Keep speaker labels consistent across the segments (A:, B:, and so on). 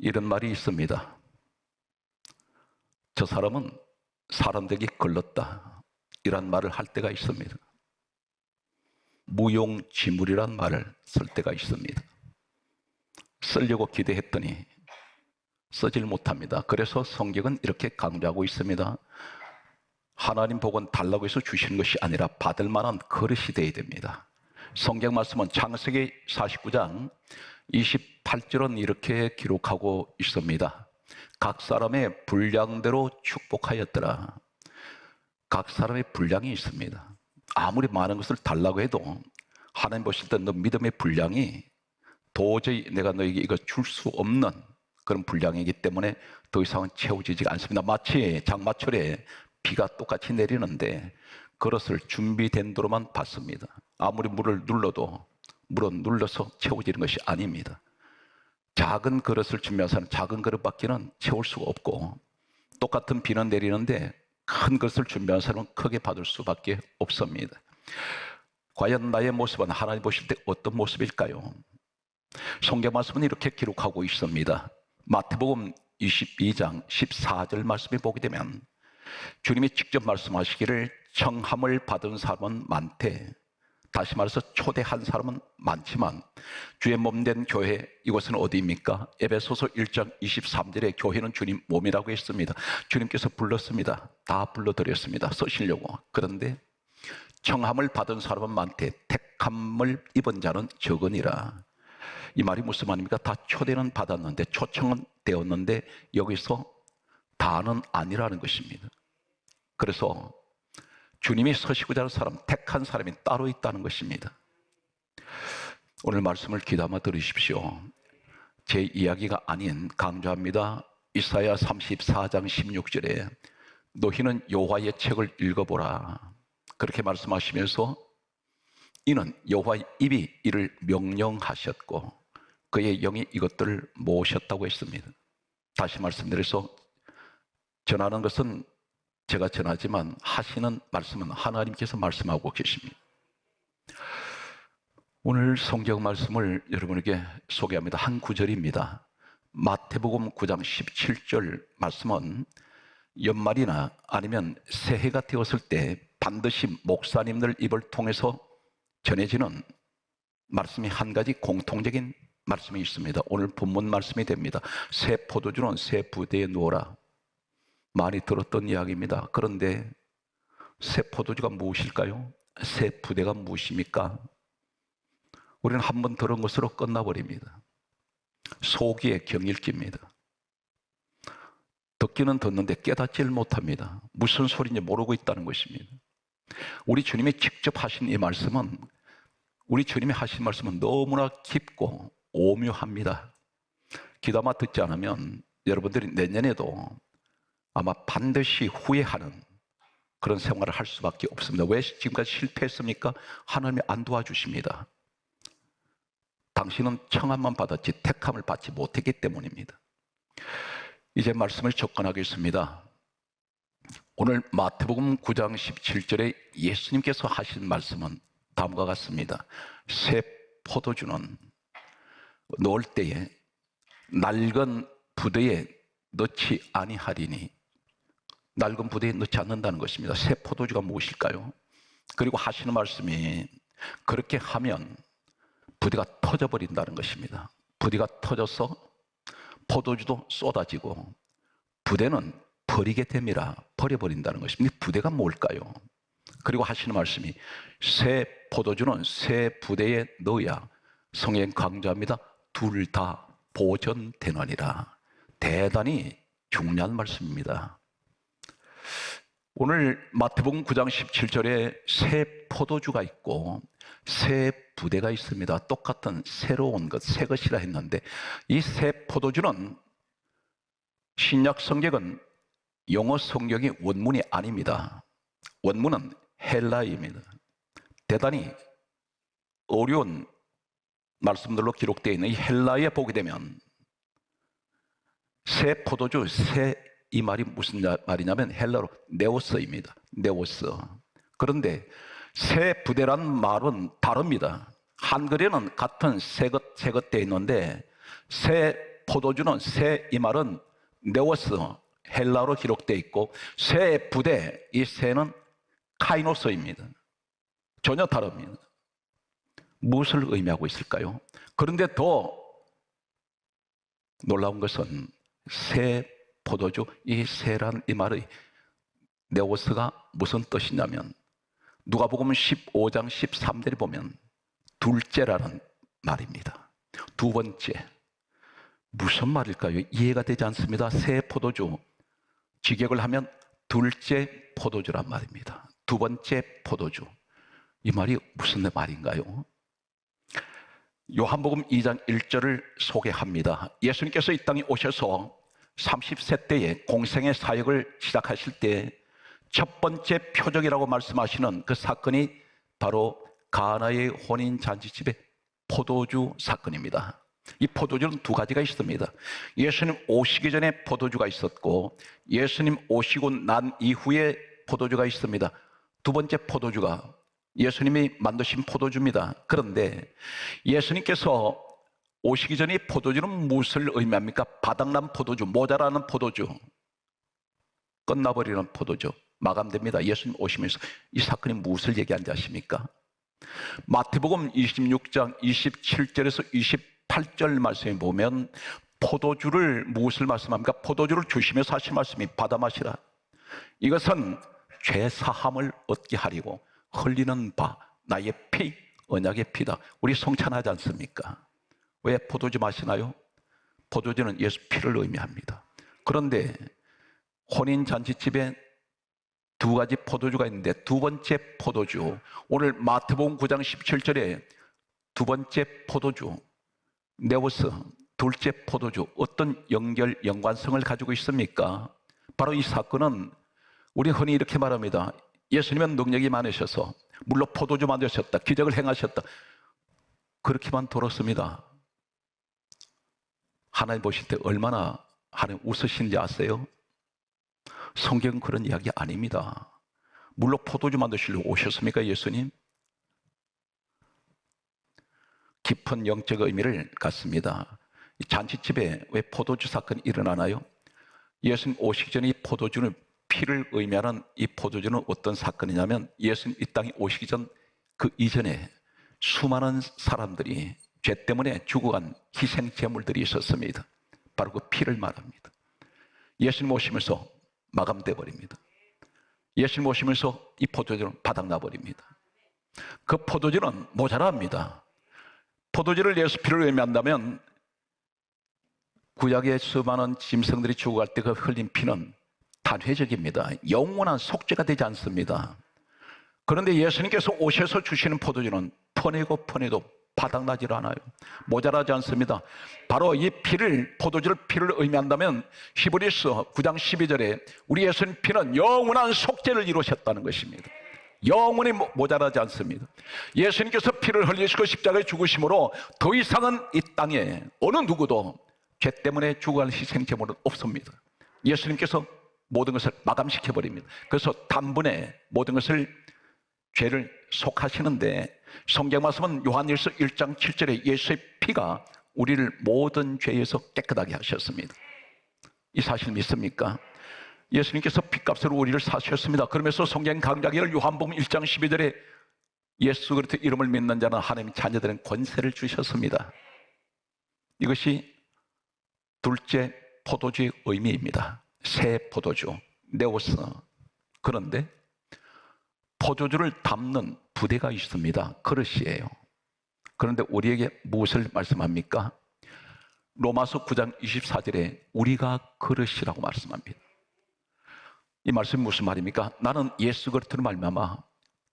A: 이런 말이 있습니다. 저 사람은 사람들에게 걸렀다, 이런 말을 할 때가 있습니다. 무용지물이란 말을 쓸 때가 있습니다. 쓰려고 기대했더니 쓰질 못합니다. 그래서 성경은 이렇게 강조하고 있습니다. 하나님 복은 달라고 해서 주시는 것이 아니라 받을 만한 그릇이 되어야 됩니다. 성경 말씀은 창세기 49장 28절은 이렇게 기록하고 있습니다. 각 사람의 분량대로 축복하였더라. 각 사람의 분량이 있습니다. 아무리 많은 것을 달라고 해도 하나님 보실 때 너 믿음의 분량이 도저히 내가 너에게 이거 줄 수 없는 그런 분량이기 때문에 더 이상은 채워지지가 않습니다. 마치 장마철에 비가 똑같이 내리는데 그릇을 준비된 도로만 받습니다. 아무리 물을 눌러도 물은 눌러서 채워지는 것이 아닙니다. 작은 그릇을 준비한 사람은 작은 그릇밖에는 채울 수가 없고, 똑같은 비는 내리는데 큰 것을 준비한 사람은 크게 받을 수밖에 없습니다. 과연 나의 모습은 하나님 보실 때 어떤 모습일까요? 성경 말씀은 이렇게 기록하고 있습니다. 마태복음 22장 14절 말씀에 보게 되면 주님이 직접 말씀하시기를 청함을 받은 사람은 많되, 다시 말해서 초대한 사람은 많지만 주의 몸된 교회, 이곳은 어디입니까? 에베소서 1장 23절에 교회는 주님 몸이라고 했습니다. 주님께서 불렀습니다. 다 불러드렸습니다. 쓰시려고. 그런데 청함을 받은 사람은 많되 택함을 입은 자는 적으니라. 이 말이 무슨 말입니까? 다 초대는 받았는데, 초청은 되었는데 여기서 다는 아니라는 것입니다. 그래서 주님이 서시고자 하는 사람, 택한 사람이 따로 있다는 것입니다. 오늘 말씀을 귀담아 들으십시오. 제 이야기가 아닌, 강조합니다. 이사야 34장 16절에 너희는 여호와의 책을 읽어보라, 그렇게 말씀하시면서 이는 여호와의 입이 이를 명령하셨고 그의 영이 이것들을 모으셨다고 했습니다. 다시 말씀드려서 전하는 것은 제가 전하지만 하시는 말씀은 하나님께서 말씀하고 계십니다. 오늘 성경 말씀을 여러분에게 소개합니다. 한 구절입니다. 마태복음 9장 17절 말씀은 연말이나 아니면 새해가 되었을 때 반드시 목사님들 입을 통해서 전해지는 말씀이 한 가지 공통적인 말씀이 있습니다. 오늘 본문 말씀이 됩니다. 새 포도주는 새 부대에 누워라. 많이 들었던 이야기입니다. 그런데 새 포도주가 무엇일까요? 새 부대가 무엇입니까? 우리는 한번 들은 것으로 끝나버립니다. 소기의 경읽기입니다. 듣기는 듣는데 깨닫지를 못합니다. 무슨 소리인지 모르고 있다는 것입니다. 우리 주님이 직접 하신 이 말씀은, 우리 주님이 하신 말씀은 너무나 깊고 오묘합니다. 귀담아 듣지 않으면 여러분들이 내년에도 아마 반드시 후회하는 그런 생활을 할 수밖에 없습니다. 왜 지금까지 실패했습니까? 하나님이 안 도와주십니다. 당신은 청함만 받았지 택함을 받지 못했기 때문입니다. 이제 말씀을 접근하겠습니다. 오늘 마태복음 9장 17절에 예수님께서 하신 말씀은 다음과 같습니다. 새 포도주는 넣을 때에 낡은 부대에 넣지 아니하리니, 낡은 부대에 넣지 않는다는 것입니다. 새 포도주가 무엇일까요? 그리고 하시는 말씀이 그렇게 하면 부대가 터져버린다는 것입니다. 부대가 터져서 포도주도 쏟아지고 부대는 버리게 됨이라, 버려버린다는 것입니다. 부대가 뭘까요? 그리고 하시는 말씀이 새 포도주는 새 부대에 넣어야, 성경 강조합니다. 둘 다 보존되느니라. 대단히 중요한 말씀입니다. 오늘 마태복음 9장 17절에 새 포도주가 있고 새 부대가 있습니다. 똑같은 새로운 것, 새 것이라 했는데 이 새 포도주는 신약 성경은 영어 성경이 원문이 아닙니다. 원문은 헬라어입니다. 대단히 어려운 말씀들로 기록되어 있는 이 헬라어에 보게 되면 새 포도주, 새, 이 말이 무슨 말이냐면 헬라어로 네오스입니다. 네오스. 그런데 새 부대란 말은 다릅니다. 한글에는 같은 새것 되어 있는데 새 포도주는 새 이 말은 네오스 헬라어로 기록되어 있고 새 부대 이 새는 카이노스입니다. 전혀 다릅니다. 무엇을 의미하고 있을까요? 그런데 더 놀라운 것은 새 포도주 이 새란 이 말의 네오스가 무슨 뜻이냐면 누가복음 15장 13절에 보면 둘째라는 말입니다. 두 번째. 무슨 말일까요? 이해가 되지 않습니다. 새 포도주 직역을 하면 둘째 포도주란 말입니다. 두 번째 포도주. 이 말이 무슨 말인가요? 요한복음 2장 1절을 소개합니다. 예수님께서 이 땅에 오셔서 30세 때에 공생의 사역을 시작하실 때 첫 번째 표적이라고 말씀하시는 그 사건이 바로 가나의 혼인잔치집의 포도주 사건입니다. 이 포도주는 두 가지가 있습니다. 예수님 오시기 전에 포도주가 있었고 예수님 오시고 난 이후에 포도주가 있습니다. 두 번째 포도주가 예수님이 만드신 포도주입니다. 그런데 예수님께서 오시기 전에 포도주는 무엇을 의미합니까? 바닥난 포도주, 모자라는 포도주, 끝나버리는 포도주, 마감됩니다. 예수님 오시면서 이 사건이 무엇을 얘기하는지 아십니까? 마태복음 26장 27절에서 28절 말씀에 보면 포도주를 무엇을 말씀합니까? 포도주를 주시면서 하신 말씀이 받아 마시라. 이것은 죄 사함을 얻게 하리고 흘리는 바 나의 피 언약의 피다. 우리 성찬하지 않습니까? 왜 포도주 마시나요? 포도주는 예수 피를 의미합니다. 그런데 혼인잔치집에 두 가지 포도주가 있는데 두 번째 포도주, 오늘 마태복음 9장 17절에 두 번째 포도주 네오스, 둘째 포도주, 어떤 연관성을 가지고 있습니까? 바로 이 사건은 우리 흔히 이렇게 말합니다. 예수님은 능력이 많으셔서 물로 포도주 만드셨다, 기적을 행하셨다, 그렇게만 들었습니다. 하나님 보실 때 얼마나 하나님 웃으시는지 아세요? 성경은 그런 이야기 아닙니다. 물로 포도주 만드시려고 오셨습니까, 예수님? 깊은 영적 의미를 갖습니다. 잔치집에 왜 포도주 사건이 일어나나요? 예수님 오시기 전에 이 포도주는 피를 의미하는 이 포도주는 어떤 사건이냐면 예수님 이 땅에 오시기 전 그 이전에 수많은 사람들이 죄 때문에 죽어간 희생 제물들이 있었습니다. 바로 그 피를 말합니다. 예수님 오시면서 마감돼 버립니다. 예수님 오시면서 이 포도주는 바닥나 버립니다. 그 포도주는 모자랍니다. 포도주를 예수 피를 의미한다면 구약의 수많은 짐승들이 죽어갈 때 그 흘린 피는 단회적입니다. 영원한 속죄가 되지 않습니다. 그런데 예수님께서 오셔서 주시는 포도주는 퍼내고 퍼내도 바닥나질 않아요. 모자라지 않습니다. 바로 이 피를, 포도주를 피를 의미한다면 히브리서 9장 12절에 우리 예수님 피는 영원한 속죄를 이루셨다는 것입니다. 영원히 모자라지 않습니다. 예수님께서 피를 흘리시고 십자가에 죽으심으로 더 이상은 이 땅에 어느 누구도 죄 때문에 죽어갈 희생 제물은 없습니다. 예수님께서 모든 것을 마감시켜버립니다. 그래서 단번에 모든 것을 죄를 속하시는데 성경 말씀은 요한일서 1장 7절에 예수의 피가 우리를 모든 죄에서 깨끗하게 하셨습니다. 이 사실 믿습니까? 예수님께서 피값으로 우리를 사셨습니다. 그러면서 성경 강자기를 요한복음 1장 12절에 예수 그리스도의 이름을 믿는 자는 하나님의 자녀들은 권세를 주셨습니다. 이것이 둘째 포도주의 의미입니다. 새 포도주, 네오스. 그런데 포도주를 담는 부대가 있습니다. 그릇이에요. 그런데 우리에게 무엇을 말씀합니까? 로마서 9장 24절에 우리가 그릇이라고 말씀합니다. 이 말씀이 무슨 말입니까? 나는 예수 그리스도로 말미암아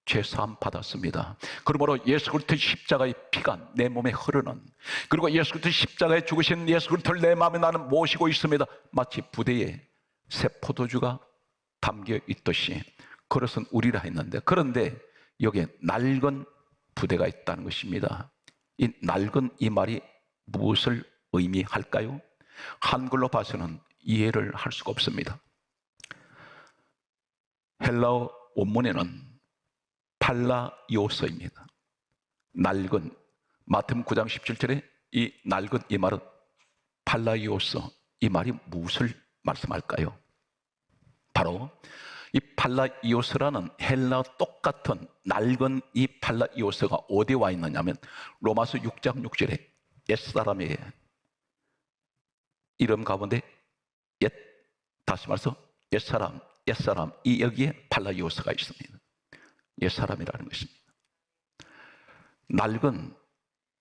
A: 죄사함 받았습니다. 그러므로 예수 그리스도의 십자가의 피가 내 몸에 흐르는, 그리고 예수 그리스도의 십자가에 죽으신 예수 그리스도를 내 마음에 나는 모시고 있습니다. 마치 부대에 새 포도주가 담겨 있듯이 그것은 우리라 했는데, 그런데 여기에 낡은 부대가 있다는 것입니다. 이 낡은 이 말이 무엇을 의미할까요? 한글로 봐서는 이해를 할 수가 없습니다. 헬라어 원문에는 팔라이오스입니다. 낡은, 마태복음 9장 17절에 이 낡은 이 말은 팔라이오스, 이 말이 무엇을 말씀할까요? 바로 이 팔라이오스라는 헬라 똑같은 낡은 이 팔라이오스가 어디에 와 있느냐면 로마서 6장 6절에 옛사람의 이름 가운데 다시 말해서 옛사람 이 여기에 팔라이오스가 있습니다. 옛사람이라는 것입니다. 낡은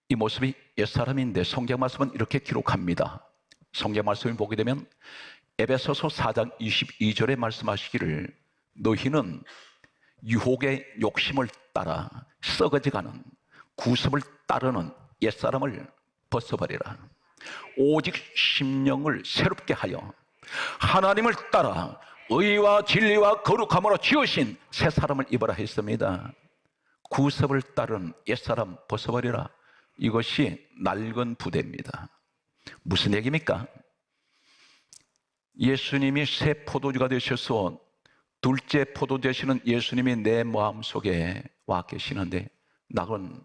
A: 이 모습이 옛사람인데 성경 말씀은 이렇게 기록합니다. 성경 말씀을 보게 되면 에베소서 4장 22절에 말씀하시기를 너희는 유혹의 욕심을 따라 썩어져가는 구습을 따르는 옛사람을 벗어버리라. 오직 심령을 새롭게 하여 하나님을 따라 의와 진리와 거룩함으로 지으신 새 사람을 입어라 했습니다. 구습을 따른 옛사람 벗어버리라. 이것이 낡은 부대입니다. 무슨 얘기입니까? 예수님이 새 포도주가 되셔서 둘째 포도 되시는 예수님이 내 마음속에 와 계시는데 나는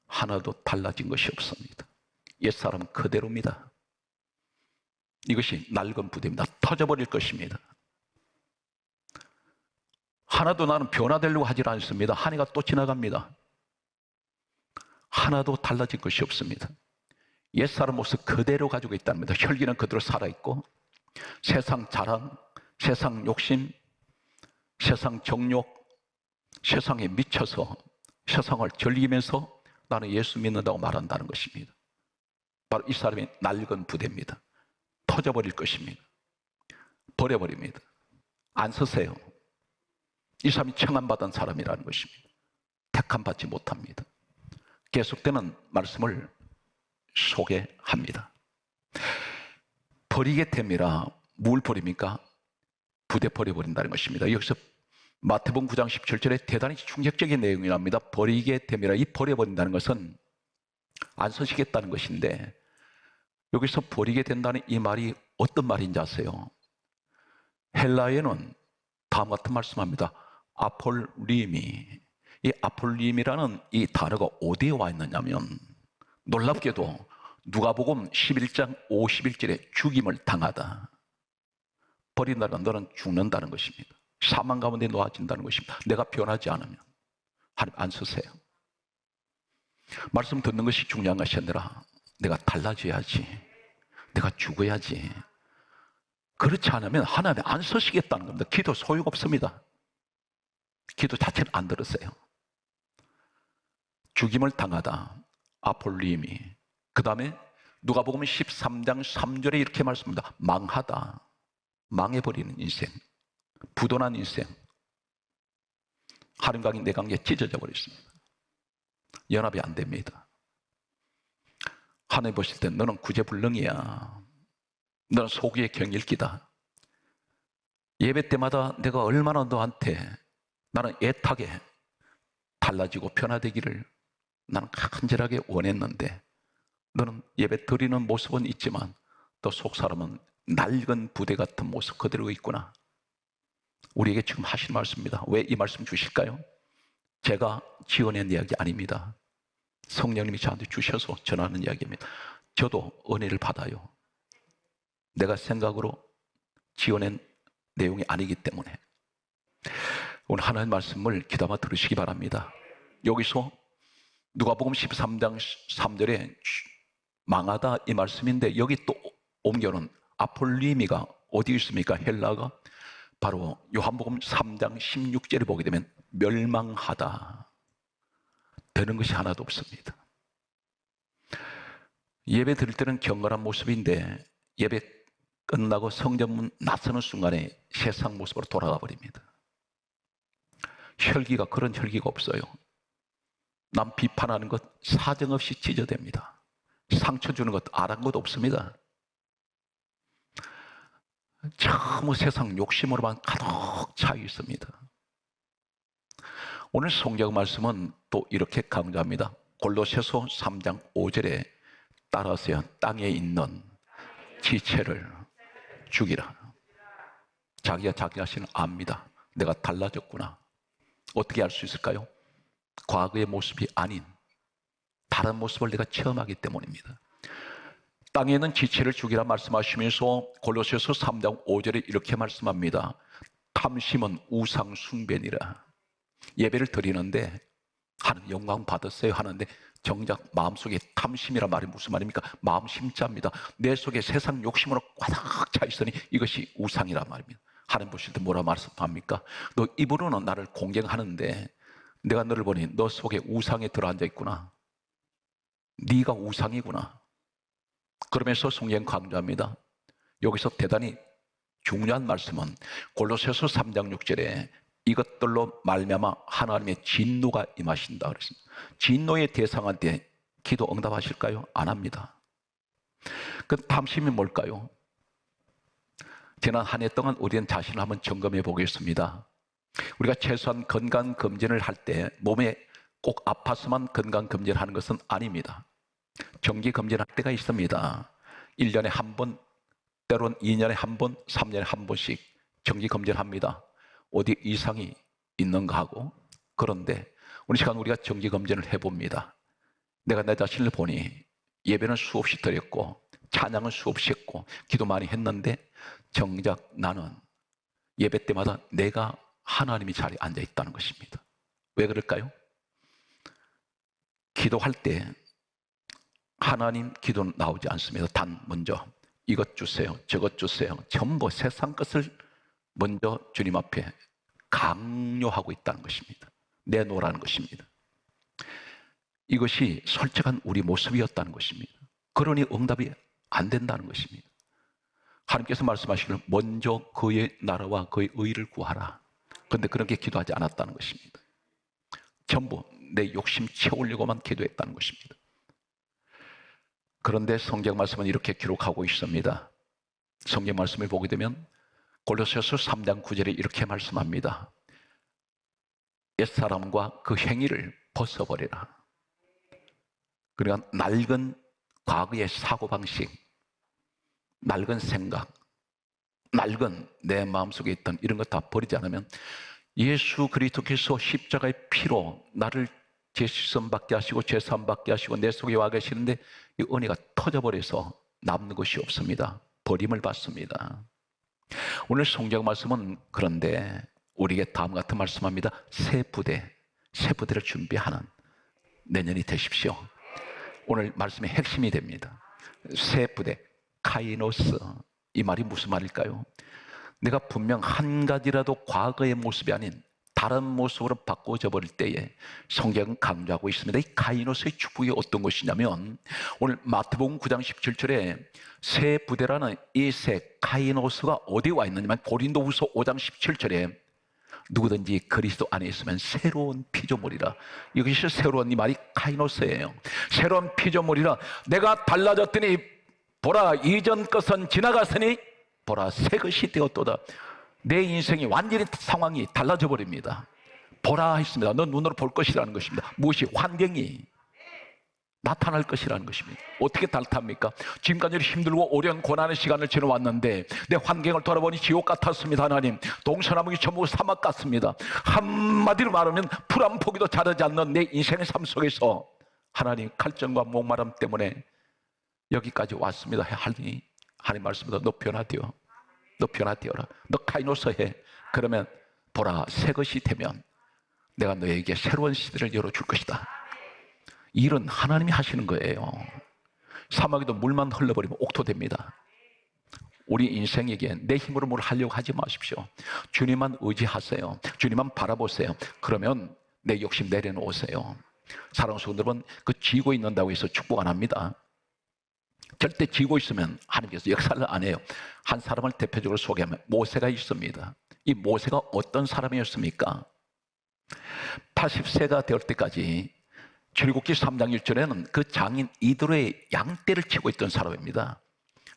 A: 하나도 달라진 것이 없습니다. 옛사람 그대로입니다. 이것이 낡은 부대입니다. 터져버릴 것입니다. 하나도 나는 변화되려고 하지 않습니다. 한 해가 또 지나갑니다. 하나도 달라질 것이 없습니다. 옛사람 모습 그대로 가지고 있다는 겁니다. 혈기는 그대로 살아있고 세상 자랑, 세상 욕심, 세상 정욕, 세상에 미쳐서 세상을 즐기면서 나는 예수 믿는다고 말한다는 것입니다. 바로 이 사람이 낡은 부대입니다. 터져버릴 것입니다. 버려버립니다. 안 쓰세요. 이 사람이 청함받은 사람이라는 것입니다. 택함받지 못합니다. 계속되는 말씀을 소개합니다. 버리게 됨이라 뭘 버립니까? 부대 버려버린다는 것입니다. 여기서 마태복음 9장 17절에 대단히 충격적인 내용이 납니다. 버리게 됨이라, 이 버려버린다는 것은 안 쓰시겠다는 것인데 여기서 버리게 된다는 이 말이 어떤 말인지 아세요? 헬라에는 다음 같은 말씀합니다. 아폴리미. 이 아폴림이라는 이 단어가 어디에 와 있느냐면 놀랍게도 누가복음 11장 51절에 죽임을 당하다. 버린다는 너는 죽는다는 것입니다. 사망 가운데 놓아진다는 것입니다. 내가 변하지 않으면 하나님 안 쓰세요. 말씀 듣는 것이 중요한 것이 아니라 내가 달라져야지, 내가 죽어야지. 그렇지 않으면 하나님 안 쓰시겠다는 겁니다. 기도 소용없습니다. 기도 자체는 안 들으세요. 죽임을 당하다. 아폴림이. 그 다음에 누가복음 13장 3절에 이렇게 말씀합니다. 망하다. 망해버리는 인생. 부도난 인생. 하림강이 내 관계에 찢어져 버렸습니다. 연합이 안 됩니다. 하나님 보실 때 너는 구제불능이야. 너는 소기의 경일기다. 예배 때마다 내가 얼마나 너한테 나는 애타게 달라지고 변화되기를 나는 간절하게 원했는데 너는 예배 드리는 모습은 있지만 또 속사람은 낡은 부대 같은 모습 그대로 있구나. 우리에게 지금 하신 말씀입니다. 왜 이 말씀 주실까요? 제가 지어낸 이야기 아닙니다. 성령님이 저한테 주셔서 전하는 이야기입니다. 저도 은혜를 받아요. 내가 생각으로 지어낸 내용이 아니기 때문에 오늘 하나님의 말씀을 귀담아 들으시기 바랍니다. 여기서 누가복음 13장 3절에 망하다 이 말씀인데 여기 또 옮겨놓은 아폴리미가 어디 있습니까? 헬라가 바로 요한복음 3장 16절에 보게 되면 멸망하다. 되는 것이 하나도 없습니다. 예배 드릴 때는 경건한 모습인데 예배 끝나고 성전문 나서는 순간에 세상 모습으로 돌아가 버립니다. 혈기가 그런 혈기가 없어요. 남 비판하는 것 사정없이 찢어댑니다. 상처 주는 것 아랑곳 없습니다. 전부 세상 욕심으로만 가득 차 있습니다. 오늘 성경 말씀은 또 이렇게 강조합니다. 골로새서 3장 5절에 따라서요. 땅에 있는 지체를 죽이라. 자기가 자기 자신을 압니다. 내가 달라졌구나. 어떻게 알 수 있을까요? 과거의 모습이 아닌 다른 모습을 내가 체험하기 때문입니다. 땅에는 지체를 죽이라 말씀하시면서 골로새서 3장 5절에 이렇게 말씀합니다. 탐심은 우상 숭배니라. 예배를 드리는데 하나님 영광 받았어요 하는데 정작 마음속에 탐심이란 말이 무슨 말입니까? 마음 심자입니다. 내 속에 세상 욕심으로 꽉 차 있으니 이것이 우상이란 말입니다. 하나님 보실 때 뭐라 말씀합니까? 너 입으로는 나를 공경하는데 내가 너를 보니 너 속에 우상에 들어앉아 있구나. 네가 우상이구나. 그러면서 성경 강조합니다. 여기서 대단히 중요한 말씀은 골로새서 3장 6절에 이것들로 말미암아 하나님의 진노가 임하신다 그랬습니다. 진노의 대상한테 기도 응답하실까요? 안 합니다. 그 탐심이 뭘까요? 지난 한 해 동안 우리는 자신을 한번 점검해 보겠습니다. 우리가 최소한 건강검진을 할 때 몸에 꼭 아파서만 건강검진을 하는 것은 아닙니다. 정기검진할 때가 있습니다. 1년에 한 번, 때로는 2년에 한 번, 3년에 한 번씩 정기검진합니다. 어디 이상이 있는가 하고. 그런데 오늘 시간 우리가 정기검진을 해봅니다. 내가 내 자신을 보니 예배는 수없이 드렸고 찬양은 수없이 했고 기도 많이 했는데 정작 나는 예배 때마다 내가 하나님이 자리에 앉아 있다는 것입니다. 왜 그럴까요? 기도할 때 하나님 기도는 나오지 않습니다. 단 먼저 이것 주세요, 저것 주세요. 전부 세상 것을 먼저 주님 앞에 강요하고 있다는 것입니다. 내놓으라는 것입니다. 이것이 솔직한 우리 모습이었다는 것입니다. 그러니 응답이 안 된다는 것입니다. 하나님께서 말씀하시기를 먼저 그의 나라와 그의 의를 구하라. 그런데 그렇게 기도하지 않았다는 것입니다. 전부 내 욕심 채우려고만 기도했다는 것입니다. 그런데 성경 말씀은 이렇게 기록하고 있습니다. 성경 말씀을 보게 되면 골로새서 3장 9절에 이렇게 말씀합니다. 옛사람과 그 행위를 벗어버리라. 그러니까 낡은 과거의 사고방식, 낡은 생각, 낡은 내 마음속에 있던 이런 것 다 버리지 않으면 예수 그리스도께서 십자가의 피로 나를 죄시선 받게 하시고 죄사함 받게 하시고 내 속에 와 계시는데 이 은혜가 터져버려서 남는 것이 없습니다. 버림을 받습니다. 오늘 성경 말씀은 그런데 우리에게 다음 같은 말씀합니다. 새 부대를 준비하는 내년이 되십시오. 오늘 말씀의 핵심이 됩니다. 새 부대, 카이노스. 이 말이 무슨 말일까요? 내가 분명 한 가지라도 과거의 모습이 아닌 다른 모습으로 바꿔져 버릴 때에 성경은 강조하고 있습니다. 이 카이노스의 축복이 어떤 것이냐면 오늘 마태복음 9장 17절에 새 부대라는 이 새 카이노스가 어디에 와 있느냐면 고린도후서 5장 17절에 누구든지 그리스도 안에 있으면 새로운 피조물이라. 이것이 새로운 이 말이 카이노스예요. 새로운 피조물이라. 내가 달라졌더니 보라 이전 것은 지나갔으니 보라 새 것이 되었도다. 내 인생이 완전히 상황이 달라져 버립니다. 보라 했습니다. 너 눈으로 볼 것이라는 것입니다. 무엇이? 환경이 나타날 것이라는 것입니다. 어떻게 나타납니까? 지금까지 힘들고 어려운 고난의 시간을 지나왔는데 내 환경을 돌아보니 지옥 같았습니다. 하나님, 동서남북이 전부 사막 같습니다. 한마디로 말하면 풀 한 포기도 자라지 않는 내 인생의 삶 속에서 하나님 칼전과 목마름 때문에 여기까지 왔습니다. 하니 하나님 말씀보다 너 변화되어, 너 변화되어라. 너 카이노스 해. 그러면 보라 새 것이 되면 내가 너에게 새로운 시대를 열어줄 것이다. 이 일은 하나님이 하시는 거예요. 사막에도 물만 흘러버리면 옥토됩니다. 우리 인생에게 내 힘으로 뭘 하려고 하지 마십시오. 주님만 의지하세요. 주님만 바라보세요. 그러면 내 욕심 내려놓으세요. 사랑하는 성도 여러분, 그 쥐고 있는다고 해서 축복 안 합니다. 절대 쥐고 있으면 하나님께서 역사를 안 해요. 한 사람을 대표적으로 소개하면 모세가 있습니다. 이 모세가 어떤 사람이었습니까? 80세가 될 때까지 출애굽기 3장 1절에는 그 장인 이드로의 양떼를 치고 있던 사람입니다.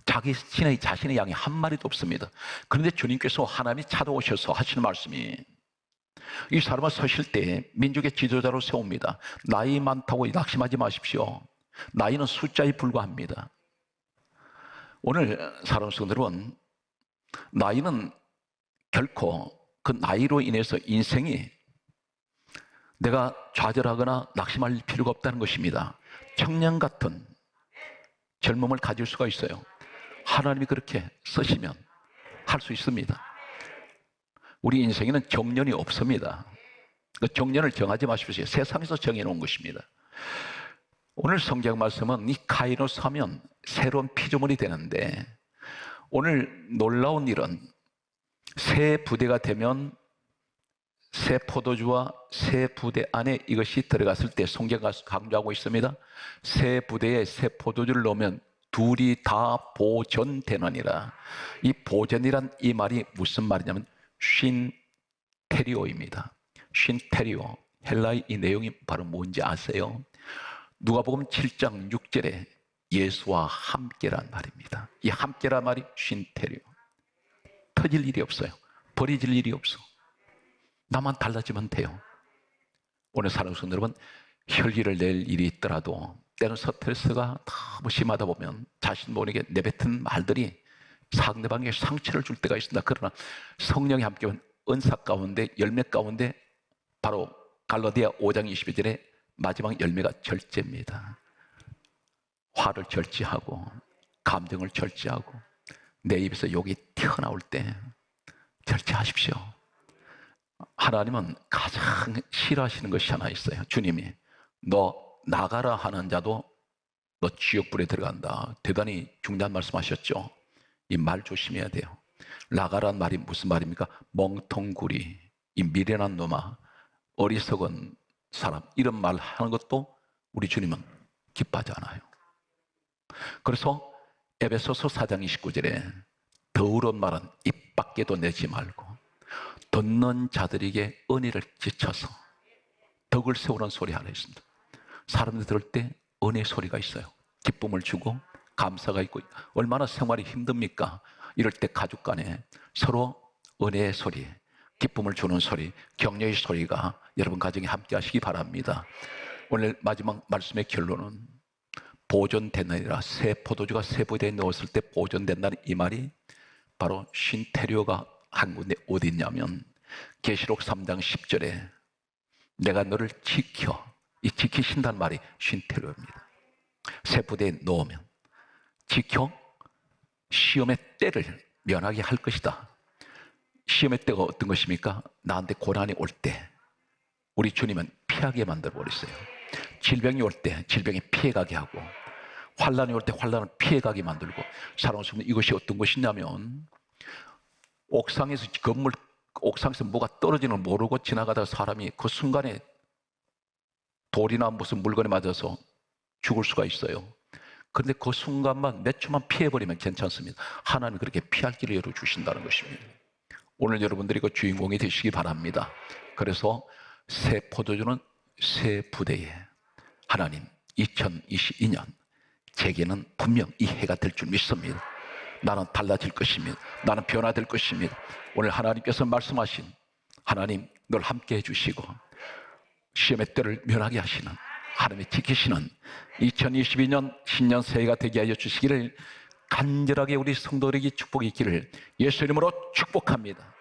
A: 자신의 양이 한 마리도 없습니다. 그런데 주님께서 하나님이 찾아오셔서 하시는 말씀이 이 사람은 서실 때 민족의 지도자로 세웁니다. 나이 많다고 낙심하지 마십시오. 나이는 숫자에 불과합니다. 오늘 사랑하는 성도 여러분, 나이는 결코 그 나이로 인해서 인생이 내가 좌절하거나 낙심할 필요가 없다는 것입니다. 청년 같은 젊음을 가질 수가 있어요. 하나님이 그렇게 쓰시면 할 수 있습니다. 우리 인생에는 정년이 없습니다. 그 정년을 정하지 마십시오. 세상에서 정해놓은 것입니다. 오늘 성경 말씀은 이 카이로스 하면 새로운 피조물이 되는데, 오늘 놀라운 일은 새 부대가 되면 새 포도주와 새 부대 안에 이것이 들어갔을 때 성경가 강조하고 있습니다. 새 부대에 새 포도주를 넣으면 둘이 다 보존되느니라. 이 보존이란 이 말이 무슨 말이냐면 쉰테리오입니다. 쉰테리오. 헬라의 이 내용이 바로 뭔지 아세요? 누가복음 7장 6절에 예수와 함께란 말입니다. 이 함께란 말이 쉰테리오. 터질 일이 없어요. 버려질 일이 없어. 나만 달라지면 돼요. 오늘 사랑하는 성도 여러분, 혈기를 낼 일이 있더라도 때는 스트레스가 너무 심하다 보면 자신 모르게 내뱉은 말들이 상대방에게 상처를 줄 때가 있습니다. 그러나 성령이 함께한 은사 가운데, 열매 가운데 바로 갈라디아 5장 22절에 마지막 열매가 절제입니다. 화를 절제하고 감정을 절제하고 내 입에서 욕이 튀어나올 때 절제하십시오. 하나님은 가장 싫어하시는 것이 하나 있어요. 주님이 너 나가라 하는 자도 너 지옥불에 들어간다. 대단히 중요한 말씀하셨죠. 이 말 조심해야 돼요. 나가라는 말이 무슨 말입니까? 멍텅구리, 이 미련한 놈아, 어리석은 사람, 이런 말 하는 것도 우리 주님은 기뻐하지 않아요. 그래서 에베소서 4장 29절에 더러운 말은 입 밖에도 내지 말고 듣는 자들에게 은혜를 지쳐서 덕을 세우는 소리 하나 있습니다. 사람들 들을 때 은혜 소리가 있어요. 기쁨을 주고 감사가 있고. 얼마나 생활이 힘듭니까? 이럴 때 가족 간에 서로 은혜의 소리, 기쁨을 주는 소리, 격려의 소리가 여러분 가정에 함께 하시기 바랍니다. 오늘 마지막 말씀의 결론은 보존되느니라. 새 포도주가 새 부대에 넣었을 때 보존된다는 이 말이 바로 쉰테리오가 한 군데 어디 있냐면 계시록 3장 10절에 내가 너를 지켜, 이 지키신다는 말이 쉰테리오입니다. 새 부대에 넣으면 지켜 시험의 때를 면하게 할 것이다. 시험의 때가 어떤 것입니까? 나한테 고난이 올 때 우리 주님은 피하게 만들어 버렸어요. 질병이 올 때 질병에 피해가게 하고, 환란이 올 때 환란을 피해가게 만들고. 사랑하는 성도, 이것이 어떤 것이냐면 옥상에서 옥상에서 뭐가 떨어지는 걸 모르고 지나가다가 사람이 그 순간에 돌이나 무슨 물건에 맞아서 죽을 수가 있어요. 그런데 그 순간만 몇 초만 피해버리면 괜찮습니다. 하나님은 그렇게 피할 길을 열어주신다는 것입니다. 오늘 여러분들이 그 주인공이 되시기 바랍니다. 그래서 새 포도주는 새 부대에 하나님 2022년 제게는 분명 이 해가 될 줄 믿습니다. 나는 달라질 것입니다. 나는 변화될 것입니다. 오늘 하나님께서 말씀하신 하나님 늘 함께 해주시고 시험의 때를 면하게 하시는 하나님이 지키시는 2022년 신년 새해가 되게 하여 주시기를 간절하게 우리 성도들에게 축복이 있기를 예수 이름으로 축복합니다.